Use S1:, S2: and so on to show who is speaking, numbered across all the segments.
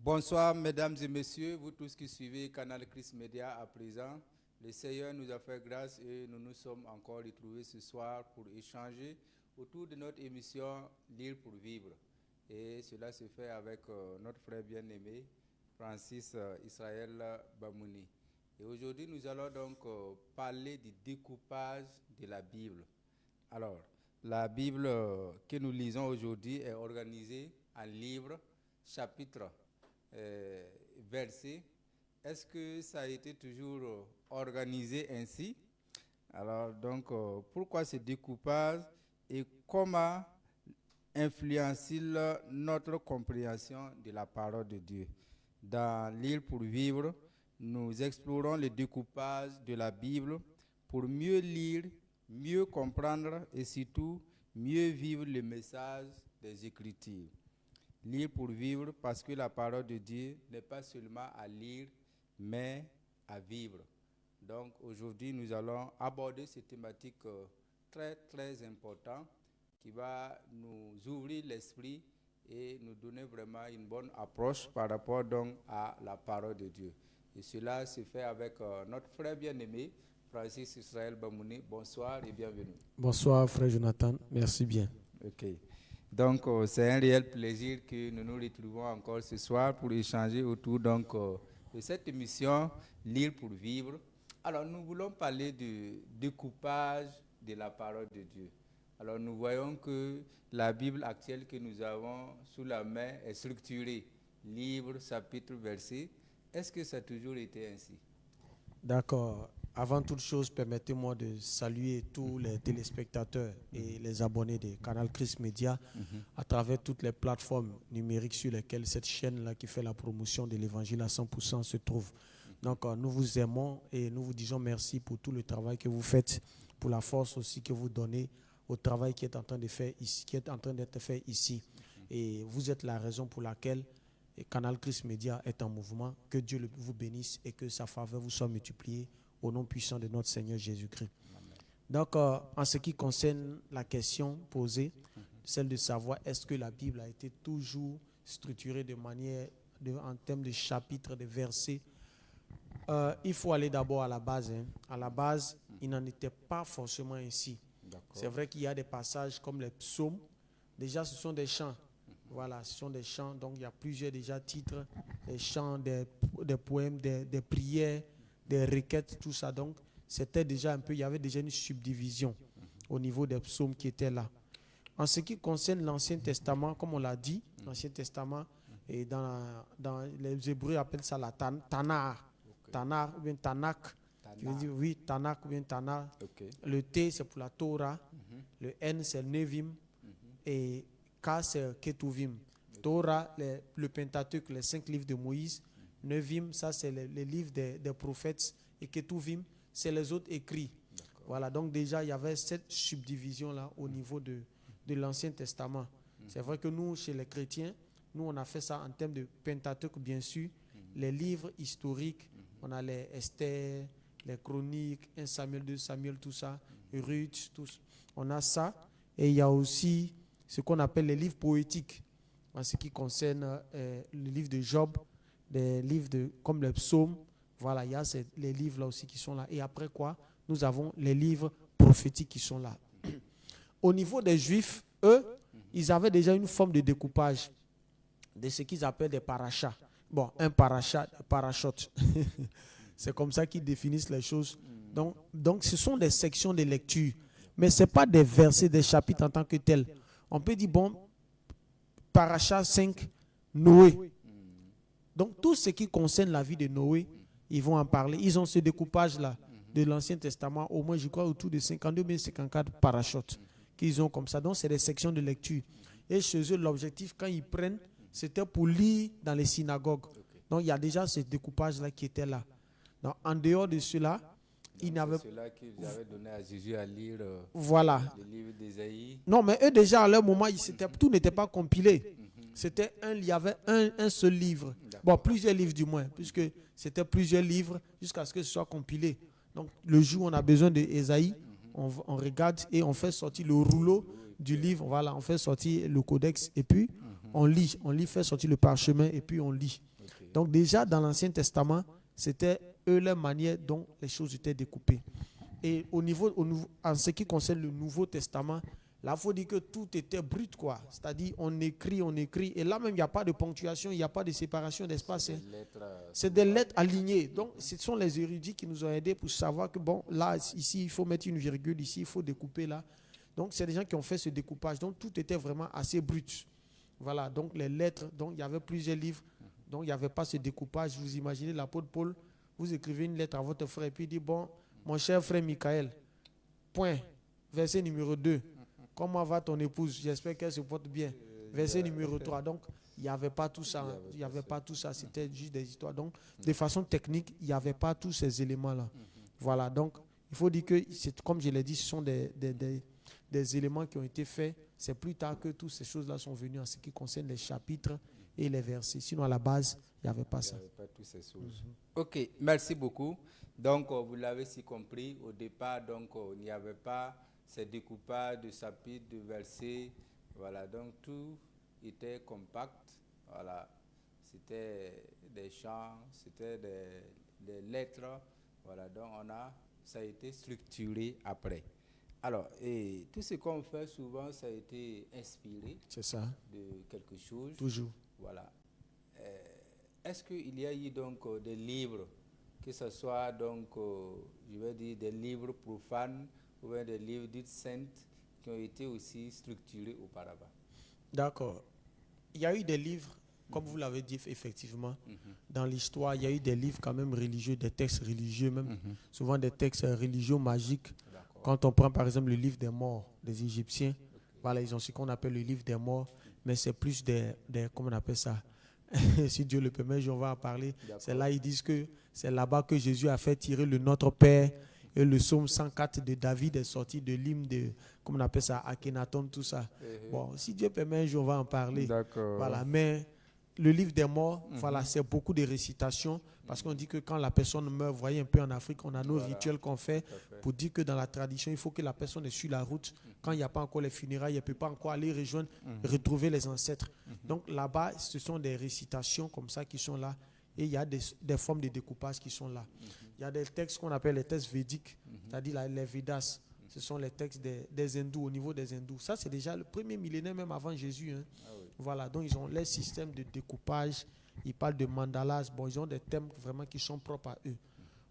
S1: Bonsoir, mesdames et messieurs, vous tous qui suivez Canal Christ Media à présent. Le Seigneur nous a fait grâce et nous nous sommes encore retrouvés ce soir pour échanger autour de notre émission Lire pour vivre. Et cela se fait avec notre frère bien-aimé, Francis Israël Bamouni. Et aujourd'hui, nous allons donc parler du découpage de la Bible. Alors, la Bible que nous lisons aujourd'hui est organisée en livres, chapitres, versets. Est-ce que ça a été toujours organisé ainsi? Alors, donc, pourquoi ce découpage et comment influence-t-il notre compréhension de la parole de Dieu? Dans Lire pour vivre, nous explorons le découpage de la Bible pour mieux lire, mieux comprendre et surtout mieux vivre le message des Écritures. Lire pour vivre parce que la parole de Dieu n'est pas seulement à lire, mais à vivre. Donc aujourd'hui, nous allons aborder cette thématique très très importante qui va nous ouvrir l'esprit et nous donner vraiment une bonne approche par rapport donc à la parole de Dieu. Et cela se fait avec notre frère bien-aimé, Francis Israël Bamouni. Bonsoir et bienvenue.
S2: Bonsoir frère Jonathan, merci bien.
S1: Ok. Donc, c'est un réel plaisir que nous nous retrouvons encore ce soir pour échanger autour donc, de cette émission Lire pour vivre. Alors, nous voulons parler du découpage de la parole de Dieu. Alors, nous voyons que la Bible actuelle que nous avons sous la main est structurée, livre, chapitre, verset. Est-ce que ça a toujours été ainsi?
S2: D'accord. Avant toute chose, permettez-moi de saluer tous les téléspectateurs et les abonnés de Canal Christ Media à travers toutes les plateformes numériques sur lesquelles cette chaîne-là qui fait la promotion de l'évangile à 100% se trouve. Donc, nous vous aimons et nous vous disons merci pour tout le travail que vous faites, pour la force aussi que vous donnez au travail qui est en train de faire ici, qui est en train d'être fait ici. Et vous êtes la raison pour laquelle Canal Christ Media est en mouvement. Que Dieu vous bénisse et que sa faveur vous soit multipliée au nom puissant de notre Seigneur Jésus-Christ. Donc, en ce qui concerne la question posée, celle de savoir est-ce que la Bible a été toujours structurée de manière, en termes de chapitres, de versets, il faut aller d'abord à la base. À la base, il n'en était pas forcément ainsi. C'est vrai qu'il y a des passages comme les psaumes. Déjà, ce sont des chants. Voilà, ce sont des chants. Donc, il y a plusieurs déjà titres, des chants, des poèmes, des prières, des requêtes, tout ça. Donc, c'était déjà un peu, il y avait déjà une subdivision au niveau des psaumes qui étaient là. En ce qui concerne l'Ancien Testament, comme on l'a dit, l'Ancien Testament, et dans les Hébreux appellent ça la Tanakh. Tanakh ou bien Tanakh. Je veux dire, oui, Tanakh ou bien Tanakh. Okay. Le T, c'est pour la Torah. Le N, c'est le Nevim. Et K, c'est Ketuvim. Torah, le Pentateuque, les 5 livres de Moïse. Nevim, ça, c'est les livres des prophètes. Et Ketuvim, c'est les autres écrits. Voilà, donc déjà, il y avait cette subdivision-là au niveau de l'Ancien Testament. C'est vrai que nous, chez les chrétiens, nous, on a fait ça en termes de Pentateuque, bien sûr. Les livres historiques, on a les Esther, les Chroniques, 1 Samuel, 2 Samuel, tout ça, Ruth, tout ça. On a ça. Et il y a aussi ce qu'on appelle les livres poétiques, en ce qui concerne le livre de Job, des livres comme les psaumes. Voilà, il y a les livres là aussi qui sont là. Et après quoi, nous avons les livres prophétiques qui sont là. Au niveau des Juifs, eux, ils avaient déjà une forme de découpage de ce qu'ils appellent des parachas. Bon, un parachot. C'est comme ça qu'ils définissent les choses. Donc, ce sont des sections de lecture. Mais ce n'est pas des versets, des chapitres en tant que tels. On peut dire, bon, Parachat 5, Noé. Donc, tout ce qui concerne la vie de Noé, ils vont en parler. Ils ont ce découpage-là de l'Ancien Testament, au moins, je crois, autour de 52 000, 54 parachutes qu'ils ont comme ça. Donc, c'est des sections de lecture. Et chez eux, l'objectif, quand ils prennent, c'était pour lire dans les synagogues. Donc, il y a déjà ce découpage-là qui était là. Donc, en dehors de cela, ils n'avaient pas.
S1: C'est cela qu'ils avaient donné à Jésus à lire
S2: voilà.
S1: le livre d'Ésaïe.
S2: Non, mais eux, déjà, à leur moment, tout n'était pas compilé. C'était il y avait un seul livre. Bon, plusieurs livres du moins, puisque c'était plusieurs livres jusqu'à ce que ce soit compilé. Donc, le jour où on a besoin d'Ésaïe, on regarde et on fait sortir le rouleau du livre. Voilà, on fait sortir le codex et puis on lit, fait sortir le parchemin et puis on lit. Donc déjà, dans l'Ancien Testament, c'était eux leur manière dont les choses étaient découpées. Et en ce qui concerne le Nouveau Testament, là, il faut dire que tout était brut, quoi. C'est-à-dire, on écrit, et là même, il n'y a pas de ponctuation, il n'y a pas de séparation d'espace. C'est des lettres alignées. Donc, ce sont les érudits qui nous ont aidés pour savoir que, bon, là, ici, il faut mettre une virgule, ici, il faut découper là. Donc, c'est des gens qui ont fait ce découpage. Donc, tout était vraiment assez brut. Voilà, donc les lettres, donc il y avait plusieurs livres, donc il n'y avait pas ce découpage. Vous imaginez l'apôtre Paul, vous écrivez une lettre à votre frère et puis il dit, bon, mon cher frère Michael, point, verset numéro 2, comment va ton épouse? J'espère qu'elle se porte bien. Verset numéro 3, donc il n'y avait pas tout ça, c'était juste des histoires. Donc, de façon technique, il n'y avait pas tous ces éléments-là. Voilà, donc il faut dire que, comme je l'ai dit, ce sont des éléments qui ont été faits. C'est plus tard que toutes ces choses-là sont venues en ce qui concerne les chapitres et les versets. Sinon, à la base, il n'y avait pas ça.
S1: Il n'y avait pas toutes ces choses. Ok, merci beaucoup. Donc, vous l'avez si compris, au départ, donc, il n'y avait pas ces découpages de chapitres, de versets. Voilà, donc tout était compact. Voilà, c'était des chants, c'était des lettres. Voilà, donc ça a été structuré après. Alors, et tout ce qu'on fait souvent, ça a été inspiré de quelque chose.
S2: Toujours.
S1: Voilà. Est-ce qu'il y a eu donc des livres, que ce soit donc, je vais dire, des livres profanes ou bien des livres dits saints qui ont été aussi structurés auparavant?
S2: D'accord. Il y a eu des livres, comme vous l'avez dit effectivement, dans l'histoire, il y a eu des livres quand même religieux, des textes religieux même, souvent des textes religieux magiques. Quand on prend par exemple le livre des morts des Égyptiens, voilà, ils ont ce qu'on appelle le livre des morts, mais c'est plus comment on appelle ça? Si Dieu le permet, on va en parler. C'est là, ils disent que c'est là-bas que Jésus a fait tirer le Notre Père et le psaume 104 de David est sorti de l'hymne de, comment on appelle ça, Akhenaton, tout ça. Bon, si Dieu permet, on va en parler. Voilà, mais le livre des morts, voilà, c'est beaucoup de récitations parce qu'on dit que quand la personne meurt, vous voyez un peu en Afrique, on a nos rituels qu'on fait pour dire que dans la tradition, il faut que la personne est sur la route. Quand il n'y a pas encore les funérailles, elle ne peut pas encore aller rejoindre, retrouver les ancêtres. Donc là-bas, ce sont des récitations comme ça qui sont là et il y a des formes de découpage qui sont là. Il y a des textes qu'on appelle les textes védiques, c'est-à-dire les Védas. Ce sont les textes des hindous, au niveau des hindous. Ça, c'est déjà le premier millénaire, même avant Jésus. Voilà, donc ils ont les systèmes de découpage. Ils parlent de mandalas. Bon, ils ont des thèmes vraiment qui sont propres à eux.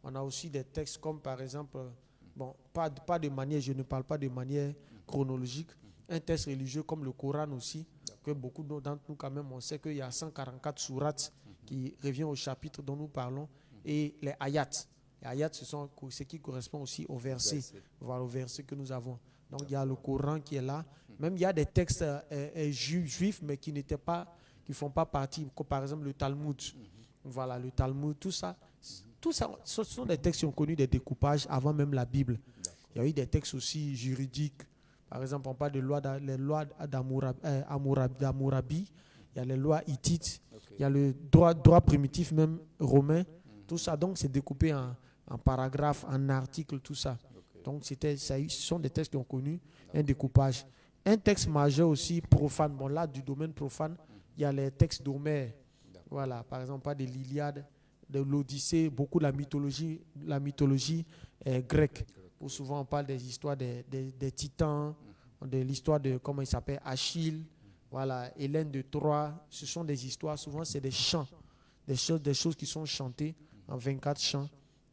S2: On a aussi des textes comme, par exemple, bon, pas de manière, je ne parle pas de manière chronologique. Un texte religieux comme le Coran aussi, que beaucoup d'entre nous, quand même, on sait qu'il y a 144 sourates qui revient au chapitre dont nous parlons, et les ayats. Les ayats, ce sont ce qui correspond aussi au verset, voilà, au verset que nous avons. Donc, il y a le Coran qui est là. Même il y a des textes juifs, mais qui ne font pas partie, comme par exemple le Talmud. Voilà, le Talmud, tout ça, ce sont des textes qui ont connu des découpages avant même la Bible. Il y a eu des textes aussi juridiques. Par exemple, on parle de les lois d'Hammurabi, il y a les lois hittites, il y a le droit primitif même romain, tout ça. Donc, c'est découpé en paragraphes, en articles, tout ça. Donc, ce sont des textes qui ont connu un découpage. Un texte majeur aussi, profane. Bon, là, du domaine profane, il y a les textes d'Homère. Voilà, par exemple, pas de l'Iliade, de l'Odyssée, beaucoup de la mythologie grecque. Où souvent, on parle des histoires des titans, de l'histoire de, comment il s'appelle, Achille, voilà, Hélène de Troie. Ce sont des histoires, souvent, c'est des chants, des choses qui sont chantées en 24 chants.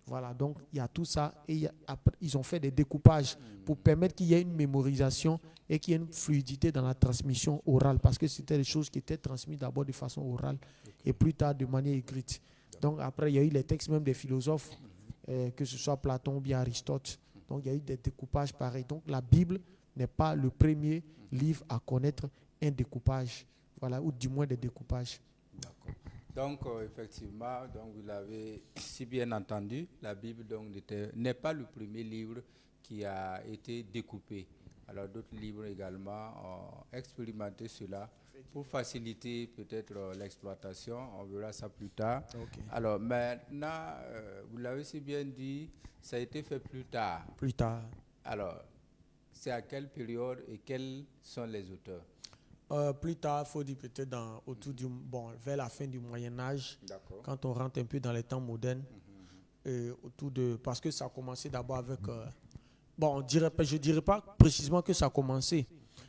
S2: Voilà, donc il y a tout ça et après, ils ont fait des découpages pour permettre qu'il y ait une mémorisation et qu'il y ait une fluidité dans la transmission orale parce que c'était des choses qui étaient transmises d'abord de façon orale et plus tard de manière écrite. Donc après, il y a eu les textes même des philosophes, que ce soit Platon ou bien Aristote. Donc il y a eu des découpages pareils. Donc la Bible n'est pas le premier livre à connaître un découpage, voilà, ou du moins des découpages.
S1: D'accord. Donc, effectivement, donc vous l'avez si bien entendu, la Bible n'est pas le premier livre qui a été découpé. Alors, d'autres livres également ont expérimenté cela pour faciliter peut-être l'exploitation. On verra ça plus tard.
S2: Okay.
S1: Alors, maintenant, vous l'avez si bien dit, ça a été fait plus tard.
S2: Plus tard.
S1: Alors, c'est à quelle période et quels sont les auteurs?
S2: Plus tard, il faut dire peut-être autour vers la fin du Moyen-Âge,
S1: D'accord.
S2: quand on rentre un peu dans les temps modernes, parce que ça a commencé d'abord avec... je ne dirais pas précisément que ça a commencé,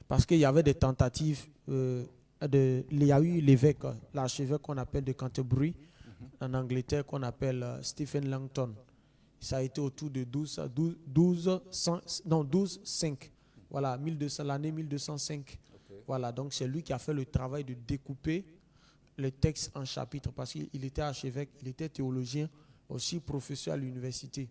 S2: parce qu'il y avait des tentatives. Il y a eu l'évêque, l'archevêque qu'on appelle de Canterbury, en Angleterre, qu'on appelle Stephen Langton. Ça a été autour de 1205. Voilà, l'année 1205.
S1: Okay.
S2: Voilà, donc c'est lui qui a fait le travail de découper les textes en chapitres, parce qu'il était archevêque, il était théologien, aussi professeur à l'université.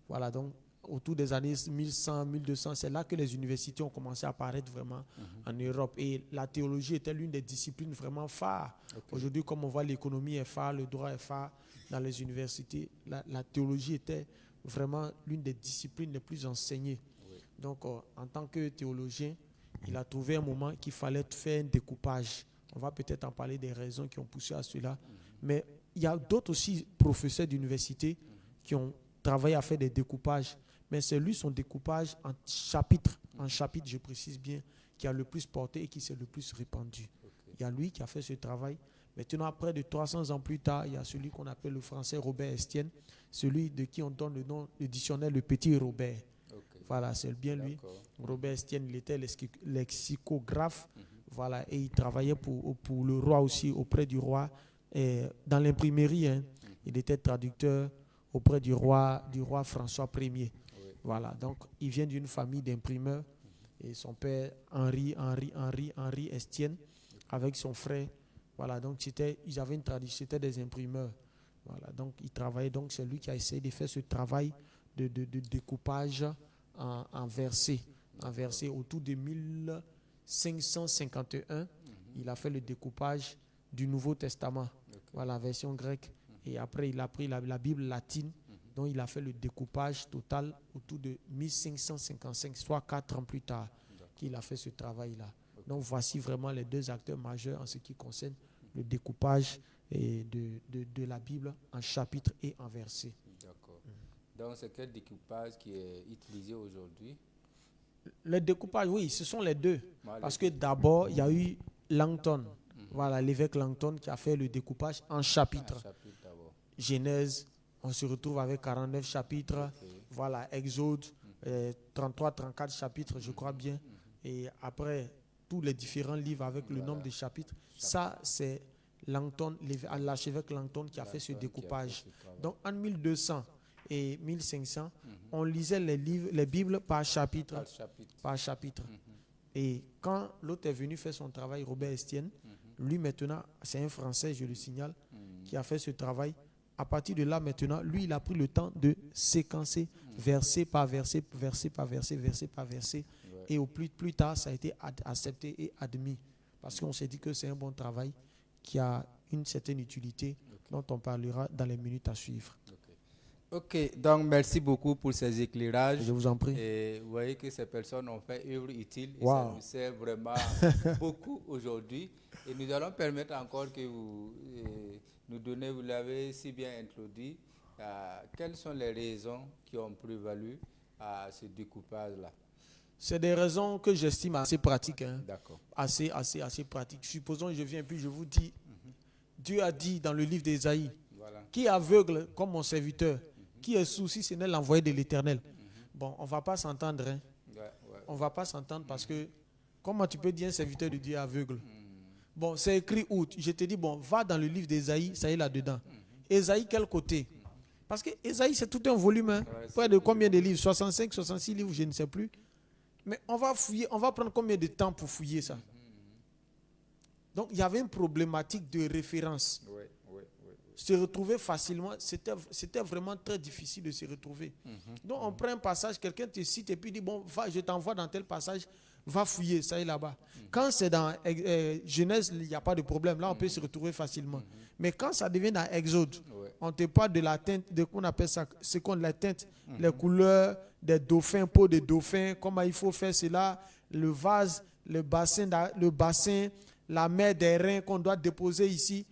S2: Voilà, donc autour des années 1100, 1200, c'est là que les universités ont commencé à apparaître vraiment en Europe. Et la théologie était l'une des disciplines vraiment phares. Okay. Aujourd'hui, comme on voit, l'économie est phare, le droit est phare dans les universités. La théologie était vraiment l'une des disciplines les plus enseignées. Oui. Donc, en tant que théologien, il a trouvé un moment qu'il fallait faire un découpage. On va peut-être en parler des raisons qui ont poussé à cela. Mais il y a d'autres aussi professeurs d'université qui ont travaillé à faire des découpages. Mais c'est lui, son découpage en chapitres, je précise bien, qui a le plus porté et qui s'est le plus répandu. Okay. Il y a lui qui a fait ce travail. Maintenant, près de 300 ans plus tard, il y a celui qu'on appelle le français Robert Estienne, celui de qui on donne le nom, le dictionnaire Le Petit Robert. Okay. Voilà, c'est bien lui. Robert Estienne, il était lexicographe. Voilà, et il travaillait pour le roi aussi, auprès du roi, dans l'imprimerie. Il était traducteur auprès du roi François Ier. Voilà, donc il vient d'une famille d'imprimeurs et son père Henri Estienne avec son frère. Voilà, donc ils avaient une tradition, c'était des imprimeurs. Voilà, donc il travaillait, donc c'est lui qui a essayé de faire ce travail de découpage en versets. Autour de 1551, il a fait le découpage du Nouveau Testament, voilà, la version grecque. Et après, il a pris la Bible latine. Donc, il a fait le découpage total autour de 1555, soit 4 ans plus tard qu'il a fait ce travail-là. Donc, voici vraiment les deux acteurs majeurs en ce qui concerne le découpage de la Bible en chapitres et en versets.
S1: D'accord. Donc, c'est quel découpage qui est utilisé aujourd'hui?
S2: Le découpage, oui, ce sont les deux. Parce que d'abord, il y a eu Langton. Voilà, l'évêque Langton qui a fait le découpage en chapitres. Genèse, on se retrouve avec 49 chapitres. Okay. Voilà, Exode, 33, 34 chapitres, je crois bien. Et après, tous les différents livres avec le nombre de chapitres. Ça, c'est l'archevêque Langton qui a fait ce découpage. Donc, en 1200 et 1500, on lisait les Bibles par chapitre. Et quand l'autre est venu faire son travail, Robert Estienne, lui maintenant, c'est un Français, je le signale, qui a fait ce travail. À partir de là, maintenant, lui, il a pris le temps de séquencer verset par verset, verset par verset, verset par verset. Ouais. Et au plus tard, ça a été accepté et admis. Parce qu'on s'est dit que c'est un bon travail qui a une certaine utilité dont on parlera dans les minutes à suivre.
S1: Ok, donc merci beaucoup pour ces éclairages.
S2: Je vous en prie.
S1: Et vous voyez que ces personnes ont fait œuvre utile. Et ça nous sert vraiment beaucoup aujourd'hui. Et nous allons permettre encore que vous nous donnez, vous l'avez si bien introduit, quelles sont les raisons qui ont prévalu à ce découpage-là?
S2: C'est des raisons que j'estime assez pratiques.
S1: D'accord.
S2: Assez pratiques. Supposons, je viens puis je vous dis, Dieu a dit dans le livre d'Ésaïe, qui est aveugle comme mon serviteur, qui est sourd si ce n'est l'envoyé de l'Éternel. Bon, on ne va pas s'entendre. On ne va pas s'entendre parce que comment tu peux dire un serviteur de Dieu est aveugle? Bon, c'est écrit où? Je te dis, bon, va dans le livre d'Ésaïe, ça y est là-dedans. Ésaïe, quel côté? Parce que Ésaïe, c'est tout un volume. Près de combien de livres? 65, 66 livres, je ne sais plus. Mais on va fouiller, on va prendre combien de temps pour fouiller ça? Donc, il y avait une problématique de référence. Se retrouver facilement, c'était vraiment très difficile de se retrouver. Donc, on prend un passage, quelqu'un te cite et puis dit, bon, va, je t'envoie dans tel passage, va fouiller, ça est là-bas. Quand c'est dans Genèse, il n'y a pas de problème. Là, on peut se retrouver facilement. Mais quand ça devient dans Exode, on te parle de la teinte, de qu'on appelle ça, c'est qu'on la teinte, les couleurs des dauphins, peau de dauphin, comment il faut faire cela, le vase, le bassin, la mer des reins qu'on doit déposer ici.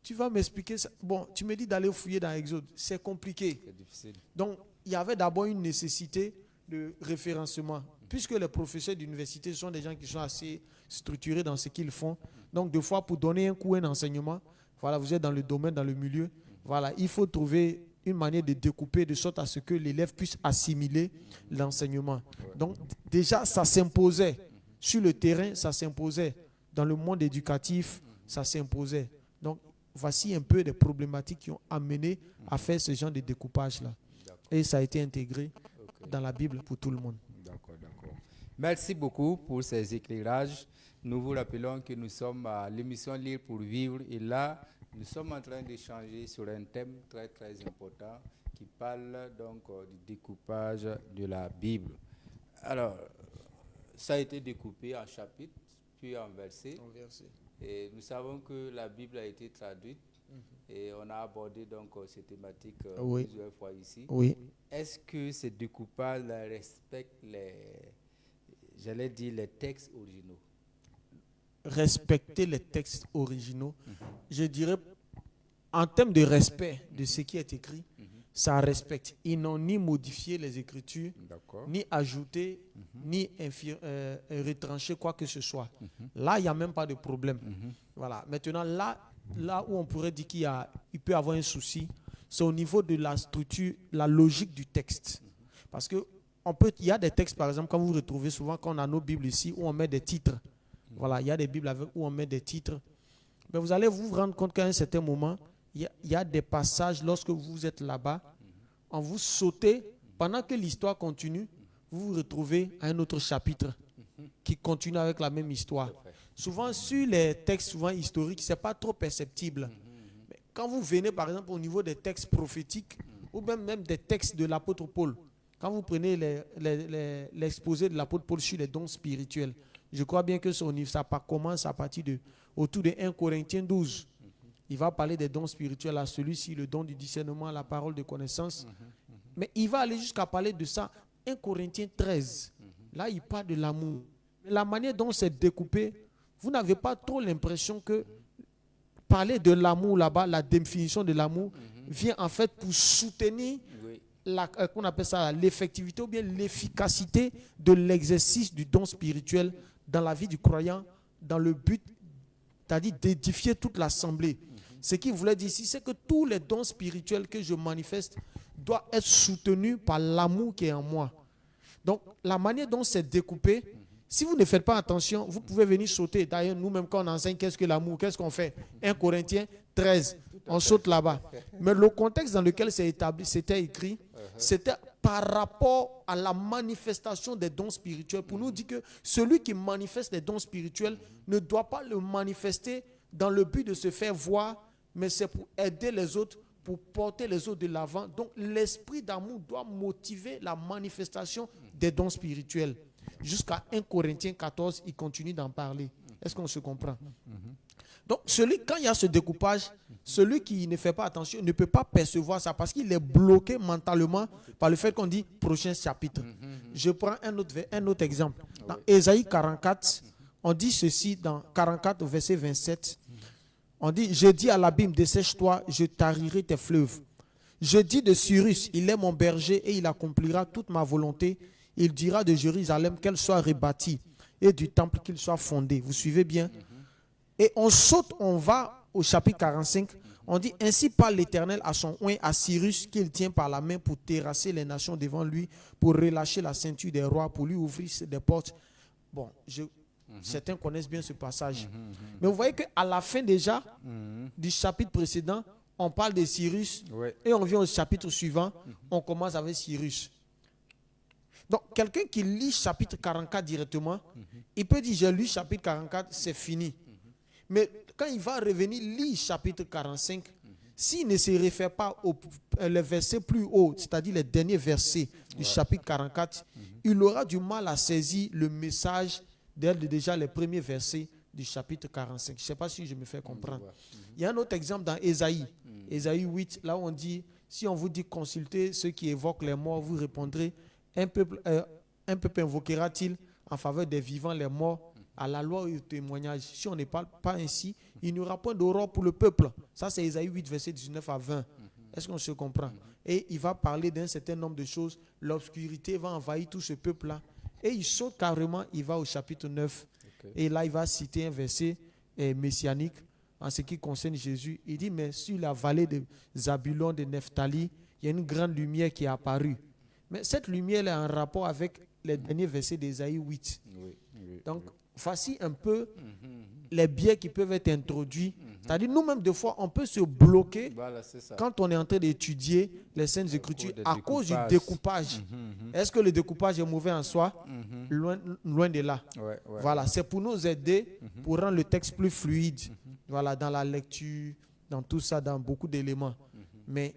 S2: Tu vas m'expliquer ça. Bon, tu me dis d'aller fouiller dans Exode. C'est compliqué.
S1: C'est difficile.
S2: Donc, il y avait d'abord une nécessité de référencement. puisque les professeurs d'université sont des gens qui sont assez structurés dans ce qu'ils font. Donc, des fois, pour donner un coup, un enseignement, voilà, vous êtes dans le domaine, dans le milieu, voilà, il faut trouver une manière de découper de sorte à ce que l'élève puisse assimiler l'enseignement. Donc, déjà, ça s'imposait. Sur le terrain, ça s'imposait. Dans le monde éducatif, ça s'imposait. Donc, voici un peu des problématiques qui ont amené à faire ce genre de découpage-là. Et ça a été intégré dans la Bible pour tout le monde.
S1: D'accord, d'accord. Merci beaucoup pour ces éclairages. Nous vous rappelons que nous sommes à l'émission Lire pour vivre et là, nous sommes en train d'échanger sur un thème très très important qui parle donc du découpage de la Bible. Alors, ça a été découpé en chapitres, puis en versets. Et nous savons que la Bible a été traduite et on a abordé donc ces thématiques plusieurs fois ici.
S2: Oui.
S1: Est-ce que ces découpages respectent les textes originaux?
S2: Respecter les textes originaux, je dirais, en termes de respect de ce qui est écrit, ça respecte. Ils n'ont ni modifié les Écritures, ni ajouté, ni retranché quoi que ce soit. Là, il n'y a même pas de problème. Voilà. Maintenant, là où on pourrait dire qu'il peut y avoir un souci, c'est au niveau de la structure, la logique du texte. Parce que il y a des textes, par exemple, quand vous retrouvez souvent, quand on a nos Bibles ici, où on met des titres. Voilà, il y a des Bibles où on met des titres. Mais vous allez vous rendre compte qu'à un certain moment, il y a des passages, lorsque vous êtes là-bas, on vous sautez, pendant que l'histoire continue, vous vous retrouvez à un autre chapitre qui continue avec la même histoire. Souvent, sur les textes souvent historiques, ce n'est pas trop perceptible. Mais quand vous venez, par exemple, au niveau des textes prophétiques, ou même des textes de l'apôtre Paul, quand vous prenez l'exposé de l'apôtre Paul sur les dons spirituels, je crois bien que ça commence à partir autour de 1 Corinthiens 12. Il va parler des dons spirituels à celui-ci, le don du discernement, la parole de connaissance. Mais il va aller jusqu'à parler de ça. 1 Corinthiens 13. Là, il parle de l'amour. La manière dont c'est découpé, vous n'avez pas trop l'impression que parler de l'amour là-bas, la définition de l'amour, vient en fait pour soutenir qu'on appelle ça l'effectivité ou bien l'efficacité de l'exercice du don spirituel dans la vie du croyant, dans le but, c'est-à-dire d'édifier toute l'assemblée. Ce qu'il voulait dire ici, c'est que tous les dons spirituels que je manifeste doivent être soutenus par l'amour qui est en moi. Donc, la manière dont c'est découpé, si vous ne faites pas attention, vous pouvez venir sauter. D'ailleurs, nous-mêmes, quand on enseigne qu'est-ce que l'amour, qu'est-ce qu'on fait? 1 Corinthiens 13, on saute là-bas. Mais le contexte dans lequel c'était écrit, c'était par rapport à la manifestation des dons spirituels. Pour nous dire que celui qui manifeste les dons spirituels ne doit pas le manifester dans le but de se faire voir, mais c'est pour aider les autres, pour porter les autres de l'avant. Donc l'esprit d'amour doit motiver la manifestation des dons spirituels. Jusqu'à 1 Corinthiens 14, il continue d'en parler. Est-ce qu'on se comprend? Donc, quand il y a ce découpage, celui qui ne fait pas attention ne peut pas percevoir ça parce qu'il est bloqué mentalement par le fait qu'on dit prochain chapitre. Je prends un autre exemple. Dans Ésaïe 44, on dit ceci dans 44 verset 27. On dit, je dis à l'abîme, dessèche-toi, je tarirai tes fleuves. Je dis de Cyrus, il est mon berger et il accomplira toute ma volonté. Il dira de Jérusalem qu'elle soit rebâtie et du temple qu'il soit fondé. Vous suivez bien? Et on saute, on va au chapitre 45. On dit, ainsi parle l'Éternel à son oint, à Cyrus, qu'il tient par la main pour terrasser les nations devant lui, pour relâcher la ceinture des rois, pour lui ouvrir des portes. Bon, certains connaissent bien ce passage. Mais vous voyez qu'à la fin déjà du chapitre précédent, on parle de Cyrus et on vient au chapitre suivant, on commence avec Cyrus. Donc, quelqu'un qui lit chapitre 44 directement, il peut dire, j'ai lu chapitre 44, c'est fini. Mais quand il va revenir lire chapitre 45, s'il ne se réfère pas au verset plus haut, c'est-à-dire les derniers versets du chapitre 44, il aura du mal à saisir le message déjà les premiers versets du chapitre 45. Je ne sais pas si je me fais comprendre. Il y a un autre exemple dans Ésaïe. Ésaïe 8, là où on dit, si on vous dit consultez ceux qui évoquent les morts, vous répondrez, un peuple invoquera-t-il en faveur des vivants les morts à la loi et au témoignage? Si on ne parle pas ainsi, il n'y aura point d'aurore pour le peuple. Ça, c'est Ésaïe 8, verset 19 à 20. Est-ce qu'on se comprend? Et il va parler d'un certain nombre de choses. L'obscurité va envahir tout ce peuple-là. Et il saute carrément, il va au chapitre 9.
S1: Ok.
S2: Et là, il va citer un verset messianique en ce qui concerne Jésus. Il dit, mais sur la vallée de Zabulon, de Nephtali, il y a une grande lumière qui est apparue. Mais cette lumière est en rapport avec les derniers versets d'Ésaïe 8.
S1: Oui, oui,
S2: Donc,
S1: oui.
S2: voici un peu
S1: Mhm.
S2: les biais qui peuvent être introduits. C'est-à-dire, nous-mêmes, des fois, on peut se bloquer
S1: Voilà, c'est ça.
S2: quand on est en train d'étudier les Saintes
S1: cause
S2: Écritures
S1: des
S2: à cause du
S1: découpages.
S2: découpage.
S1: Mhm,
S2: Est-ce que le découpage est mauvais en soi?
S1: mhm.
S2: Loin de là.
S1: Ouais, ouais.
S2: Voilà, c'est pour nous aider, pour rendre le texte plus fluide. Voilà, dans la lecture, dans tout ça, dans beaucoup d'éléments. Mais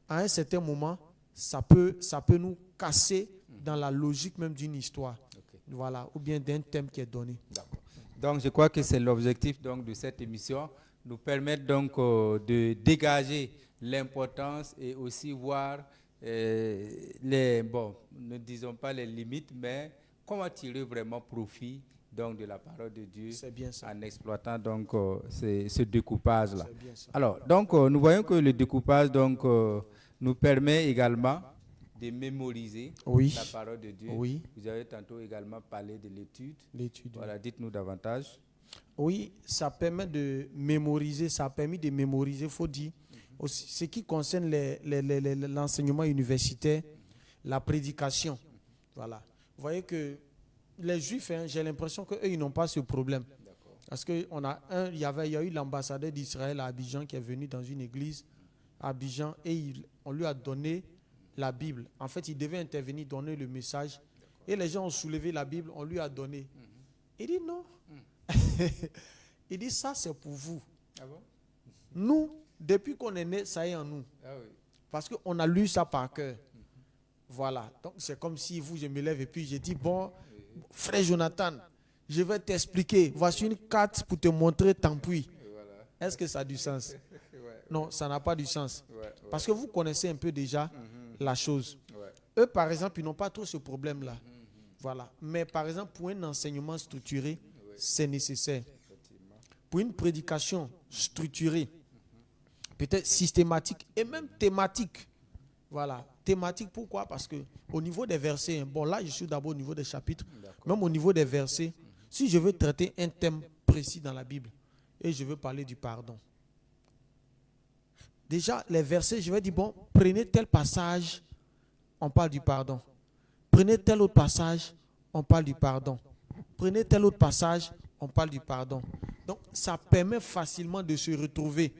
S2: à un certain moment, ça peut nous casser dans la logique même d'une histoire.
S1: Ok.
S2: Voilà, ou bien d'un thème qui est donné.
S1: D'accord. Donc, je crois que c'est l'objectif donc, de cette émission, nous permettre donc de dégager l'importance et aussi voir ne disons pas les limites, mais comment tirer vraiment profit donc, de la parole de Dieu
S2: C'est bien ça.
S1: en exploitant donc ce découpage-là.
S2: C'est bien ça.
S1: Alors, donc, nous voyons que le découpage donc, nous permet également de mémoriser
S2: Oui.
S1: la parole de Dieu.
S2: Oui.
S1: Vous avez tantôt également parlé de l'étude.
S2: L'étude.
S1: Voilà, dites-nous davantage.
S2: Oui, ça permet de mémoriser, ça a permis de mémoriser, il faut dire. Aussi, ce qui concerne l'enseignement universitaire, la prédication. Voilà. Vous voyez que les Juifs, j'ai l'impression qu'eux, ils n'ont pas ce problème. Parce qu'il y a eu l'ambassadeur d'Israël à Abidjan qui est venu dans une église à Abidjan et on lui a donné la Bible. En fait, il devait intervenir, donner le message. Et les gens ont soulevé la Bible, on lui a donné. Il dit non. Il dit ça, c'est pour vous.
S1: Ah bon?
S2: Nous, depuis qu'on est né, ça est en nous.
S1: Ah oui.
S2: Parce qu'on a lu ça par cœur. Voilà. Donc, c'est comme si je me lève et puis je dis, bon, frère Jonathan, je vais t'expliquer. Voici une carte pour te montrer ton puits.
S1: Voilà.
S2: Est-ce que ça a du sens?
S1: Ouais,
S2: Non, ça n'a pas du sens.
S1: ouais,
S2: Parce que vous connaissez un peu déjà la chose.
S1: ouais.
S2: Eux, par exemple, ils n'ont pas trop ce problème-là. Voilà. Mais par exemple, pour un enseignement structuré, c'est nécessaire.
S1: Effectivement.
S2: Pour une prédication structurée, peut-être systématique et même thématique. Voilà. Thématique, pourquoi? Parce que au niveau des versets, bon là, je suis d'abord au niveau des chapitres, même au niveau des versets, si je veux traiter un thème précis dans la Bible et je veux parler du pardon, déjà, les versets, je vais dire, bon, prenez tel passage, on parle du pardon. Prenez tel autre passage, on parle du pardon. Prenez tel autre passage, on parle du pardon. Donc, ça permet facilement de se retrouver.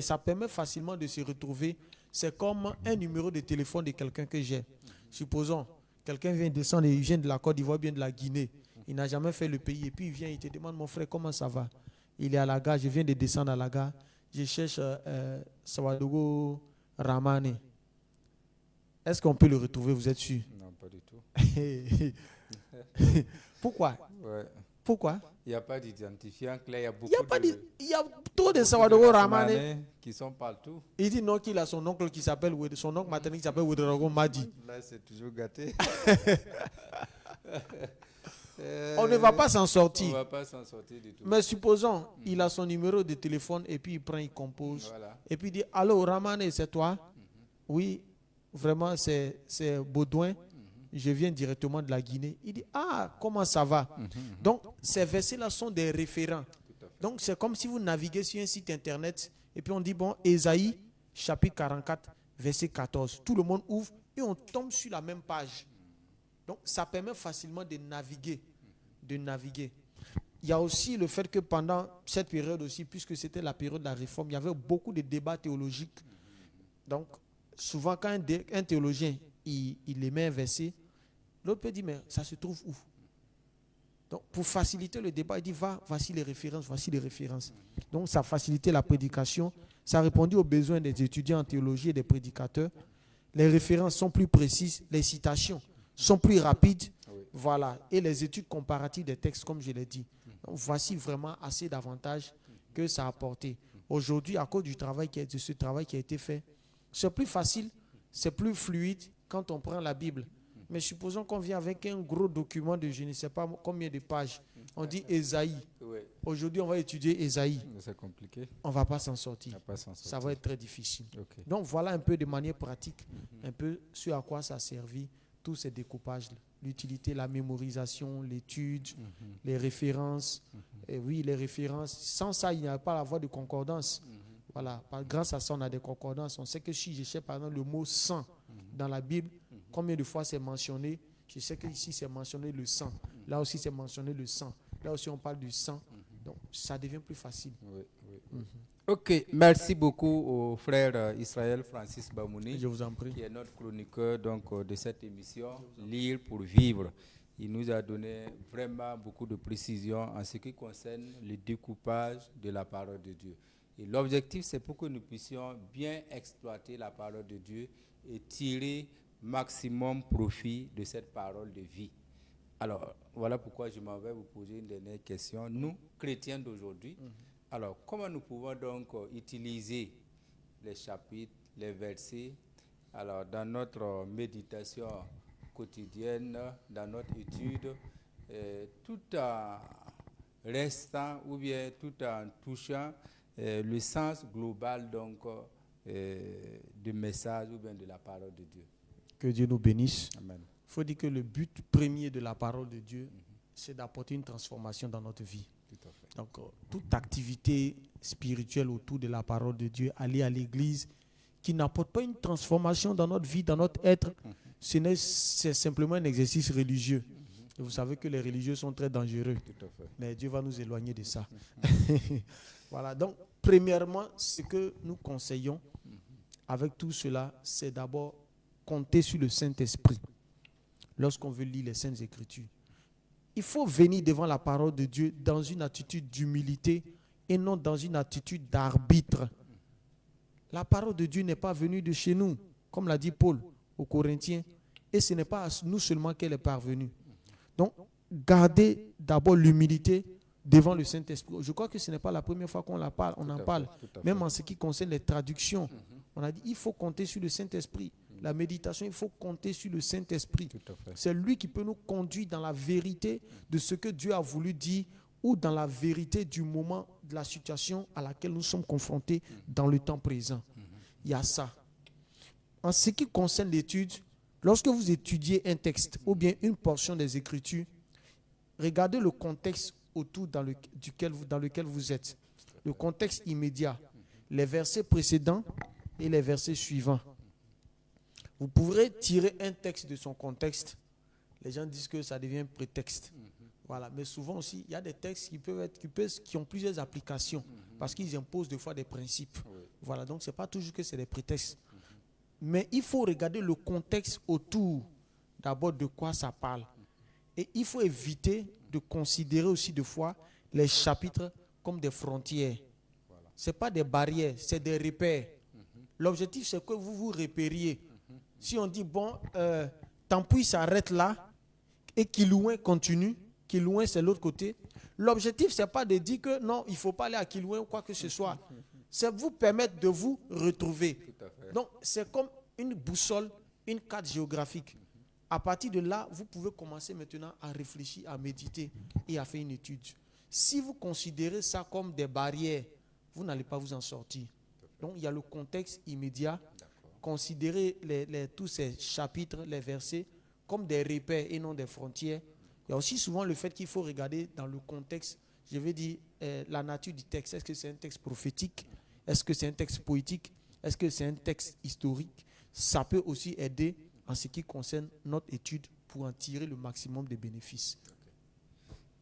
S2: Ça permet facilement de se retrouver. C'est comme un numéro de téléphone de quelqu'un que j'ai. Supposons, quelqu'un vient descendre, il vient de la Côte d'Ivoire, bien de la Guinée. Il n'a jamais fait le pays. Et puis, il vient, il te demande, mon frère, comment ça va? Il est à la gare, je viens de descendre à la gare. Je cherche Sawadogo Ramane. Est-ce qu'on peut le retrouver, vous êtes sûr?
S1: Non, pas du tout.
S2: Pourquoi?
S1: Ouais.
S2: Pourquoi?
S1: Il n'y a pas d'identifiant clair. Il y a beaucoup
S2: Il y a trop de Sawadogo Ramane.
S1: qui sont partout.
S2: Il dit non qu'il a son oncle qui s'appelle, son oncle maternel qui s'appelle Ouedraogo Madi.
S1: Là, c'est toujours gâté.
S2: On ne va pas s'en
S1: On ne
S2: sortir.
S1: va pas s'en sortir du tout.
S2: Mais supposons, il a son numéro de téléphone et puis il prend, il compose.
S1: Voilà.
S2: Et puis il dit, allô Ramane, c'est toi? Oui, vraiment, c'est Baudouin. Je viens directement de la Guinée. Il dit, ah, comment ça va? Donc, ces versets-là sont des référents. Donc, c'est comme si vous naviguez sur un site internet et puis on dit, bon, Ésaïe, chapitre 44, verset 14. Tout le monde ouvre et on tombe sur la même page. Donc, ça permet facilement de naviguer. Il y a aussi le fait que pendant cette période aussi, puisque c'était la période de la réforme, il y avait beaucoup de débats théologiques. Donc, souvent, quand un théologien il émet un verset, l'autre peut dire, mais ça se trouve où? Donc, pour faciliter le débat, il dit, voici les références. Donc, ça a facilité la prédication. Ça a répondu aux besoins des étudiants en théologie et des prédicateurs. Les références sont plus précises, les citations sont plus rapides. Voilà. Et les études comparatives des textes, comme je l'ai dit. Donc, voici vraiment assez d'avantages que ça a apporté. Aujourd'hui, à cause de ce travail qui a été fait, c'est plus facile, c'est plus fluide quand on prend la Bible. Mais supposons qu'on vient avec un gros document de je ne sais pas combien de pages. On dit Ésaïe. Aujourd'hui, on va étudier Ésaïe.
S1: C'est compliqué.
S2: On ne va pas s'en sortir. Ça va être très difficile. Donc, voilà un peu de manière pratique, un peu sur à quoi ça a servi, tous ces découpages l'utilité, la mémorisation, l'étude, les références. Et oui, les références. Sans ça, il n'y a pas la voie de concordance. Voilà. Grâce à ça, on a des concordances. On sait que si je cherche par exemple le mot sang dans la Bible, combien de fois c'est mentionné? Je sais qu'ici c'est mentionné le sang. Là aussi c'est mentionné le sang. Là aussi on parle du sang. Donc ça devient plus facile.
S1: Ok, merci beaucoup au frère Israël Francis Bamouni.
S2: Je vous en prie.
S1: Qui est notre chroniqueur de cette émission, Lire pour vivre. Il nous a donné vraiment beaucoup de précisions en ce qui concerne le découpage de la parole de Dieu. Et l'objectif, c'est pour que nous puissions bien exploiter la parole de Dieu et tirer maximum profit de cette parole de vie. Alors, voilà pourquoi je m'en vais vous poser une dernière question. Nous, chrétiens d'aujourd'hui, alors, comment nous pouvons donc utiliser les chapitres, les versets, alors dans notre méditation quotidienne, dans notre étude, tout en restant ou bien tout en touchant le sens global donc du message ou bien de la parole de Dieu.
S2: Que Dieu nous bénisse.
S1: Amen.
S2: Il faut dire que le but premier de la parole de Dieu, c'est d'apporter une transformation dans notre vie.
S1: Tout à fait.
S2: Donc, toute activité spirituelle autour de la parole de Dieu, aller à l'église, qui n'apporte pas une transformation dans notre vie, dans notre être, c'est simplement un exercice religieux. Et vous savez que les religieux sont très dangereux.
S1: Tout à fait.
S2: Mais Dieu va nous éloigner de ça. Voilà. Donc, premièrement, ce que nous conseillons avec tout cela, c'est d'abord compter sur le Saint-Esprit lorsqu'on veut lire les Saintes Écritures. Il faut venir devant la parole de Dieu dans une attitude d'humilité et non dans une attitude d'arbitre. La parole de Dieu n'est pas venue de chez nous, comme l'a dit Paul aux Corinthiens, et ce n'est pas à nous seulement qu'elle est parvenue. Donc, gardez d'abord l'humilité devant le Saint-Esprit. Je crois que ce n'est pas la première fois qu'on en parle. Même en ce qui concerne les traductions, on a dit il faut compter sur le Saint-Esprit. La méditation, il faut compter sur le Saint-Esprit. C'est lui qui peut nous conduire dans la vérité de ce que Dieu a voulu dire ou dans la vérité du moment, de la situation à laquelle nous sommes confrontés dans le temps présent. Il y a ça. En ce qui concerne l'étude, lorsque vous étudiez un texte ou bien une portion des Écritures, regardez le contexte autour dans lequel vous êtes. Le contexte immédiat, les versets précédents et les versets suivants. Vous pourrez tirer un texte de son contexte. Les gens disent que ça devient un prétexte. Voilà. Mais souvent aussi, il y a des textes qui ont plusieurs applications parce qu'ils imposent des fois des principes. Voilà. Donc, ce n'est pas toujours que c'est des prétextes. Mais il faut regarder le contexte autour d'abord de quoi ça parle. Et il faut éviter de considérer aussi des fois les chapitres comme des frontières. Ce n'est pas des barrières, c'est des repères. L'objectif, c'est que vous vous repériez. Si on dit, bon, Tampoui s'arrête là et Kilouin continue, Kilouin c'est l'autre côté, l'objectif, ce n'est pas de dire que non, il ne faut pas aller à Kilouin ou quoi que ce soit. C'est vous permettre de vous retrouver. Donc, c'est comme une boussole, une carte géographique. À partir de là, vous pouvez commencer maintenant à réfléchir, à méditer et à faire une étude. Si vous considérez ça comme des barrières, vous n'allez pas vous en sortir. Donc, il y a le contexte immédiat. Considérez tous ces chapitres, les versets, comme des repères et non des frontières. Il y a aussi souvent le fait qu'il faut regarder dans le contexte, je vais dire, la nature du texte. Est-ce que c'est un texte prophétique? Est-ce que c'est un texte poétique? Est-ce que c'est un texte historique? Ça peut aussi aider en ce qui concerne notre étude pour en tirer le maximum de bénéfices.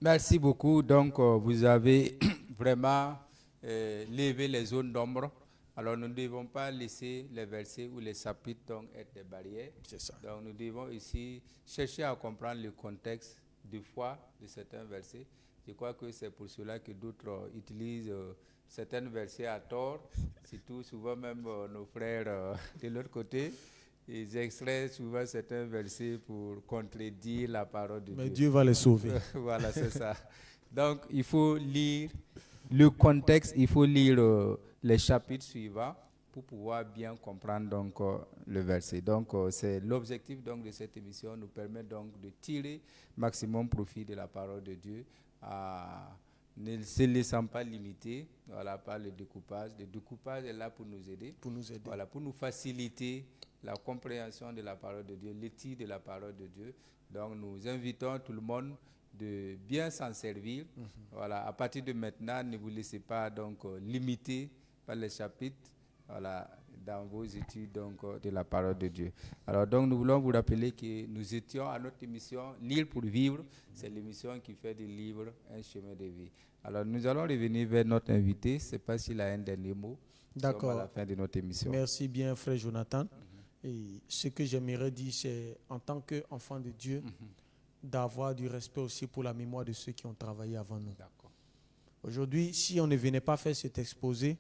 S1: Merci beaucoup. Donc, vous avez vraiment levé les zones d'ombre. Alors, nous ne devons pas laisser les versets ou les chapitres donc, être des barrières.
S2: C'est ça.
S1: Donc, nous devons ici chercher à comprendre le contexte de foi de certains versets. Je crois que c'est pour cela que d'autres utilisent certains versets à tort. Surtout, souvent même nos frères de l'autre côté, ils extraient souvent certains versets pour contredire la parole de Dieu.
S2: Mais Dieu va les sauver.
S1: Voilà, c'est ça. Donc, il faut lire le contexte, il faut lire les chapitres suivants pour pouvoir bien comprendre donc, le verset. Donc, c'est l'objectif donc, de cette émission, nous permet donc de tirer maximum profit de la parole de Dieu, ne se laissant pas limiter voilà, par le découpage. Le découpage est là pour nous aider. Voilà, pour nous faciliter la compréhension de la parole de Dieu, l'étude de la parole de Dieu. Donc, nous invitons tout le monde de bien s'en servir. Voilà, à partir de maintenant, ne vous laissez pas donc limiter par les chapitres. Voilà, dans vos études donc, de la parole de Dieu. Alors donc nous voulons vous rappeler que nous étions à notre émission Lire pour vivre. C'est l'émission qui fait des livres un chemin de vie. Alors nous allons revenir vers notre invité. Je ne sais pas s'il a un dernier mot.
S2: D'accord.
S1: À la fin de notre émission.
S2: Merci bien, frère Jonathan. Et ce que j'aimerais dire, c'est en tant qu'enfant de Dieu, d'avoir du respect aussi pour la mémoire de ceux qui ont travaillé avant nous. Aujourd'hui, si on ne venait pas faire cet exposé,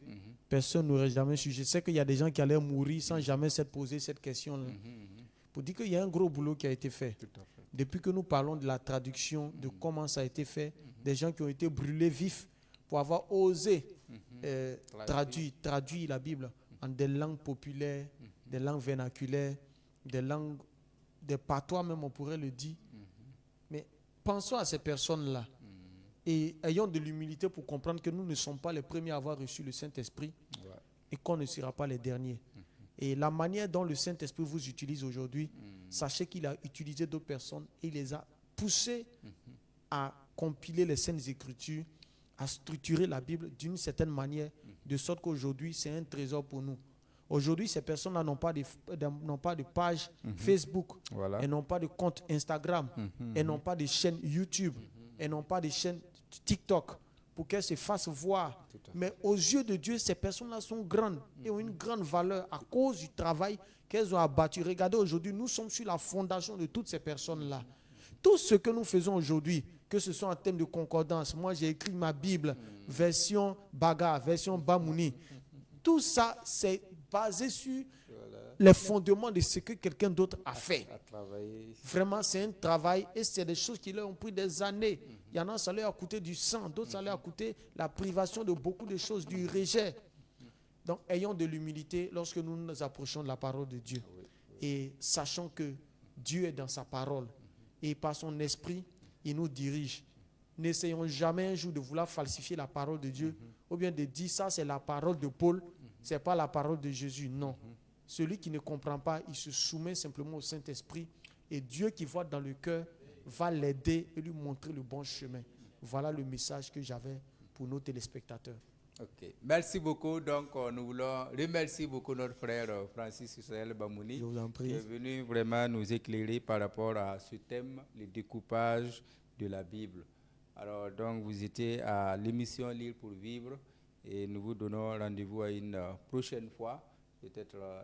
S2: personne n'aurait jamais su. Je sais qu'il y a des gens qui allaient mourir sans jamais s'être posé cette question-là. Pour dire qu'il y a un gros boulot qui a été fait. Depuis que nous parlons de la traduction, de comment ça a été fait, des gens qui ont été brûlés vifs pour avoir osé traduire la Bible en des langues populaires, des langues vernaculaires, des patois même, on pourrait le dire. Mais pensons à ces personnes-là. Et ayons de l'humilité pour comprendre que nous ne sommes pas les premiers à avoir reçu le Saint-Esprit et qu'on ne sera pas les derniers. Et la manière dont le Saint-Esprit vous utilise aujourd'hui, sachez qu'il a utilisé d'autres personnes et il les a poussées à compiler les Saintes Écritures, à structurer la Bible d'une certaine manière, de sorte qu'aujourd'hui, c'est un trésor pour nous. Aujourd'hui, ces personnes-là n'ont pas de page Facebook, elles n'ont pas de compte Instagram, elles n'ont pas de chaîne YouTube, elles n'ont pas de chaîne TikTok pour qu'elles se fassent voir. Mais aux yeux de Dieu, ces personnes-là sont grandes et ont une grande valeur à cause du travail qu'elles ont abattu. Regardez, aujourd'hui, nous sommes sur la fondation de toutes ces personnes-là. Tout ce que nous faisons aujourd'hui, que ce soit en termes de concordance, moi j'ai écrit ma Bible, version Baga, version Bamouni, tout ça, c'est basé sur les fondements de ce que quelqu'un d'autre a fait. Vraiment, c'est un travail et c'est des choses qui leur ont pris des années. Il y en a, ça leur a coûté du sang, d'autres, ça leur a coûté la privation de beaucoup de choses, du rejet. Donc, ayons de l'humilité lorsque nous nous approchons de la parole de Dieu. Et sachant que Dieu est dans sa parole et par son esprit, il nous dirige. N'essayons jamais un jour de vouloir falsifier la parole de Dieu ou bien de dire ça, c'est la parole de Paul, ce n'est pas la parole de Jésus. Non. Celui qui ne comprend pas, il se soumet simplement au Saint-Esprit et Dieu qui voit dans le cœur va l'aider et lui montrer le bon chemin. Voilà le message que j'avais pour nos téléspectateurs.
S1: Ok, merci beaucoup. Donc, nous voulons remercier beaucoup notre frère Francis Israël Bamouni, qui est venu vraiment nous éclairer par rapport à ce thème, le découpage de la Bible. Alors, donc, vous étiez à l'émission Lire pour vivre et nous vous donnons rendez-vous à une prochaine fois, peut-être